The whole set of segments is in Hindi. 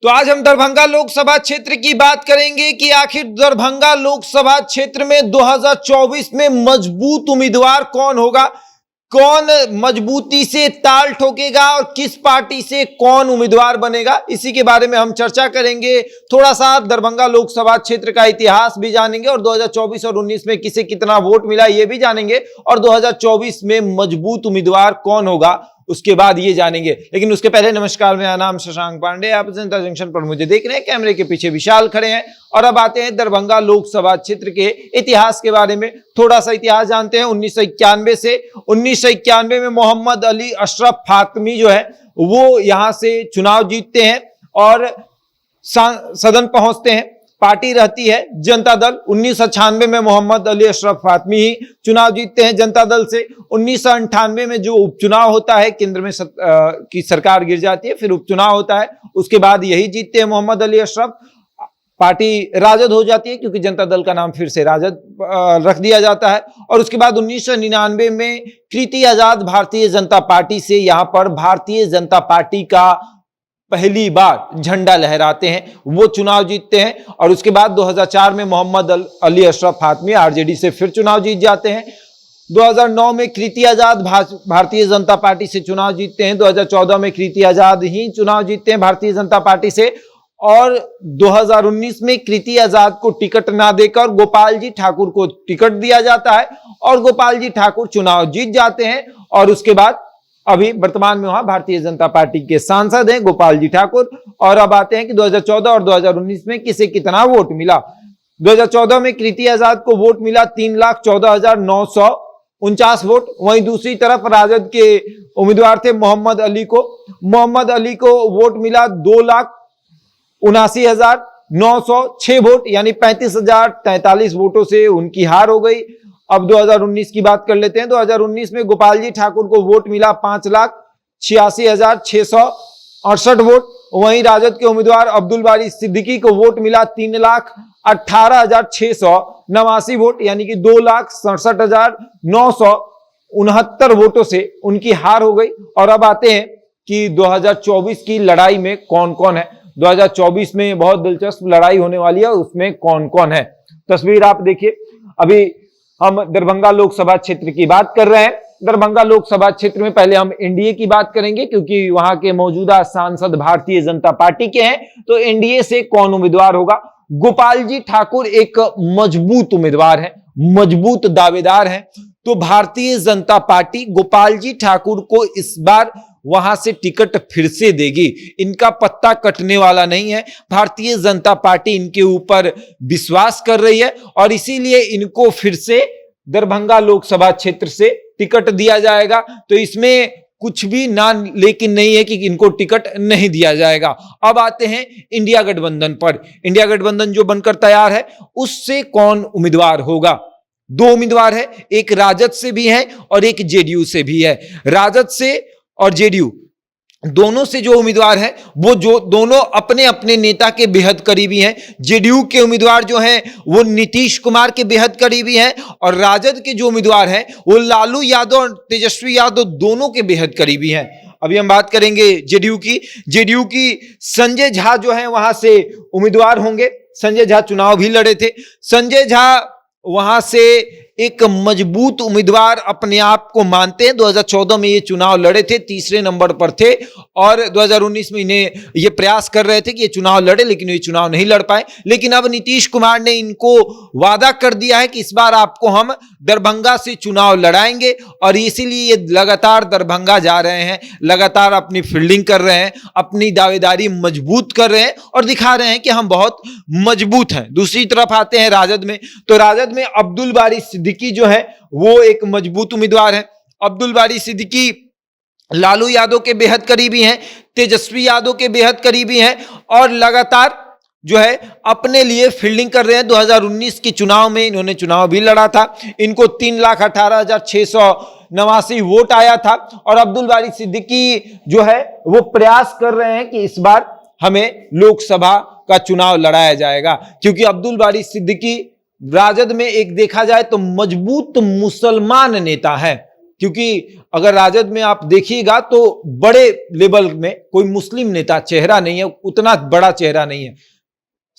तो आज हम दरभंगा लोकसभा क्षेत्र की बात करेंगे कि आखिर दरभंगा लोकसभा क्षेत्र में 2024 में मजबूत उम्मीदवार कौन होगा, कौन मजबूती से ताल ठोकेगा और किस पार्टी से कौन उम्मीदवार बनेगा, इसी के बारे में हम चर्चा करेंगे। थोड़ा सा दरभंगा लोकसभा क्षेत्र का इतिहास भी जानेंगे और 2024 और 19 में किसे कितना वोट मिला ये भी जानेंगे और 2024 में मजबूत उम्मीदवार कौन होगा उसके बाद ये जानेंगे। लेकिन उसके पहले नमस्कार, मेरा नाम शशांक पांडे, आप जनता जंक्शन पर मुझे देख रहे हैं, कैमरे के पीछे विशाल खड़े हैं। और अब आते हैं दरभंगा लोकसभा क्षेत्र के इतिहास के बारे में। थोड़ा सा इतिहास जानते हैं। 1991 से 1991 में मोहम्मद अली अशरफ फातमी जो है वो यहां से चुनाव जीतते हैं और सदन पहुंचते हैं। पार्टी रहती है जनता दल। 1998 में मोहम्मद अली अशरफ फातमी ही चुनाव जीतते हैं जनता दल से। 1998 में जो उपचुनाव होता है, केंद्र में की सरकार गिर जाती है, फिर उपचुनाव होता है, उसके बाद यही जीतते हैं मोहम्मद अली अशरफ। पार्टी राजद हो जाती है क्योंकि जनता दल का नाम फिर से राजद रख दिया जाता है। और उसके बाद 1999 में कृति आजाद भारतीय जनता पार्टी से यहां पर भारतीय जनता पार्टी का पहली बार झंडा लहराते हैं, वो चुनाव जीतते हैं। और उसके बाद 2004 में मोहम्मद अली अशरफ फातमी आरजेडी से फिर चुनाव जीत जाते हैं। 2009 में कृति आजाद भारतीय जनता पार्टी से चुनाव जीतते हैं। 2014 में कृति आजाद ही चुनाव जीतते हैं भारतीय जनता पार्टी से। और 2019 में कृति आजाद को टिकट ना देकर गोपाल जी ठाकुर को टिकट दिया जाता है और गोपाल जी ठाकुर चुनाव जीत जाते हैं। और उसके बाद अभी वर्तमान में वहां भारतीय जनता पार्टी के सांसद हैं गोपाल जी ठाकुर। और अब आते हैं कि 2014 और 2019 में किसे कितना वोट मिला। 2014 में कृति आजाद को वोट मिला 3,14,949 वोट। वहीं दूसरी तरफ राजद के उम्मीदवार थे मोहम्मद अली को वोट मिला 2,79,906 वोट, यानी 35,043 वोटों से उनकी हार हो गई। अब 2019 की बात कर लेते हैं। 2019 में गोपाल जी ठाकुर को वोट मिला 5,86,668 वोट। वहीं राजद के उम्मीदवार अब्दुल बारी सिद्दीकी को वोट मिला 3,18,689 वोट, यानी कि 2,67,969 वोटों से उनकी हार हो गई। और अब आते हैं कि 2024 की लड़ाई में कौन कौन है। 2024 में बहुत दिलचस्प लड़ाई होने वाली है, उसमें कौन कौन है। तस्वीर आप देखिए। अभी हम दरभंगा लोकसभा क्षेत्र की बात कर रहे हैं। दरभंगा लोकसभा क्षेत्र में पहले हम एनडीए की बात करेंगे क्योंकि वहां के मौजूदा सांसद भारतीय जनता पार्टी के हैं। तो एनडीए से कौन उम्मीदवार होगा। गोपाल जी ठाकुर एक मजबूत उम्मीदवार है, मजबूत दावेदार हैं। तो भारतीय जनता पार्टी गोपाल जी ठाकुर को इस बार वहां से टिकट फिर से देगी। इनका पत्ता कटने वाला नहीं है। भारतीय जनता पार्टी इनके ऊपर विश्वास कर रही है और इसीलिए इनको फिर से दरभंगा लोकसभा क्षेत्र से टिकट दिया जाएगा। तो इसमें कुछ भी ना लेकिन नहीं है कि इनको टिकट नहीं दिया जाएगा। अब आते हैं इंडिया गठबंधन पर। इंडिया गठबंधन जो बनकर तैयार है उससे कौन उम्मीदवार होगा। दो उम्मीदवार है, एक राजद से भी है और एक जेडीयू से भी है। राजद से और जेडीयू दोनों से जो उम्मीदवार हैं वो जो दोनों अपने अपने नेता के बेहद करीबी हैं। जेडीयू के उम्मीदवार जो हैं वो नीतीश कुमार के बेहद करीबी हैं और राजद के जो उम्मीदवार हैं वो लालू यादव और तेजस्वी यादव दोनों के बेहद करीबी हैं। अभी हम बात करेंगे जेडीयू की संजय झा जो है वहां से उम्मीदवार होंगे। संजय झा चुनाव भी लड़े थे। संजय झा वहां से एक मजबूत उम्मीदवार अपने आप को मानते हैं। 2014 में ये चुनाव लड़े थे, तीसरे नंबर पर थे और 2019 में इन्हें ये प्रयास कर रहे थे कि ये चुनाव लड़े, लेकिन ये चुनाव नहीं लड़ पाए। लेकिन अब नीतीश कुमार ने इनको वादा कर दिया है कि इस बार आपको हम दरभंगा से चुनाव लड़ाएंगे और इसीलिए ये लगातार दरभंगा जा रहे हैं, लगातार अपनी फील्डिंग कर रहे हैं, अपनी दावेदारी मजबूत कर रहे हैं और दिखा रहे हैं कि हम बहुत मजबूत हैं। दूसरी तरफ आते हैं राजद में। तो राजद में अब्दुल बारी सिद्दीकी जो है वो एक मजबूत उम्मीदवार है। अब्दुल बारी सिद्दीकी लालू यादव के बेहद करीबी हैं, तेजस्वी यादव के बेहद करीबी हैं और लगातार जो है अपने लिए फील्डिंग कर रहे हैं। 2019 के चुनाव में इन्होंने चुनाव भी लड़ा था। इनको 3,18,689 वोट आया था और अब्दुल बारी सिद्दीकी जो है वो प्रयास कर रहे हैं कि इस बार हमें लोकसभा का चुनाव लड़ाया जाएगा, क्योंकि अब्दुल बारी सिद्दीकी राजद में एक देखा जाए तो मजबूत मुसलमान नेता है। क्योंकि अगर राजद में आप देखिएगा तो बड़े लेवल में कोई मुस्लिम नेता चेहरा नहीं है, उतना बड़ा चेहरा नहीं है।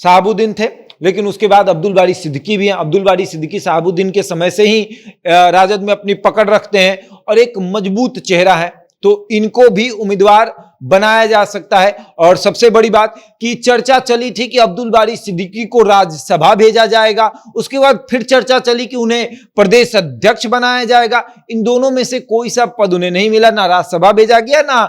शहाबुद्दीन थे, लेकिन उसके बाद अब्दुल बारी सिद्दीकी भी हैं। अब्दुल बारी सिद्दीकी शहाबुद्दीन के समय से ही राजद में अपनी पकड़ रखते हैं और एक मजबूत चेहरा है, तो इनको भी उम्मीदवार बनाया जा सकता है। और सबसे बड़ी बात कि चर्चा चली थी कि अब्दुल बारी सिद्दीकी को राज्यसभा भेजा जाएगा, उसके बाद फिर चर्चा चली कि उन्हें प्रदेश अध्यक्ष बनाया जाएगा। इन दोनों में से कोई सा पद उन्हें नहीं मिला, ना राज्यसभा भेजा गया ना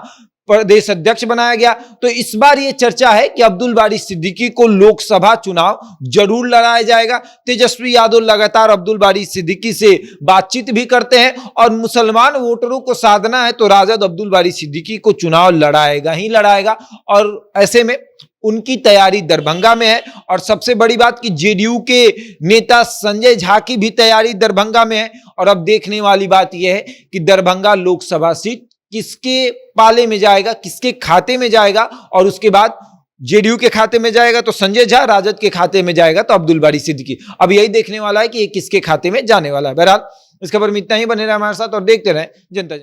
प्रदेश अध्यक्ष बनाया गया। तो इस बार यह चर्चा है कि अब्दुल बारी सिद्दीकी को लोकसभा चुनाव जरूर लड़ाया जाएगा। तेजस्वी यादव लगातार अब्दुल बारी सिद्दीकी से बातचीत भी करते हैं और मुसलमान वोटरों को साधना है तो राजद अब्दुल बारी सिद्दीकी को चुनाव लड़ाएगा ही लड़ाएगा। और ऐसे में उनकी तैयारी दरभंगा में है। और सबसे बड़ी बात कि जेडीयू के नेता संजय झा की भी तैयारी दरभंगा में है। और अब देखने वाली बात यह है कि दरभंगा लोकसभा सीट किसके पाले में जाएगा, किसके खाते में जाएगा। और उसके बाद जेडीयू के खाते में जाएगा तो संजय झा, राजद के खाते में जाएगा तो अब्दुल बारी सिद्दीकी। अब यही देखने वाला है कि ये किसके खाते में जाने वाला है। बहरहाल इस खबर में इतना ही। बने रहे हमारे साथ और देखते रहें जनता।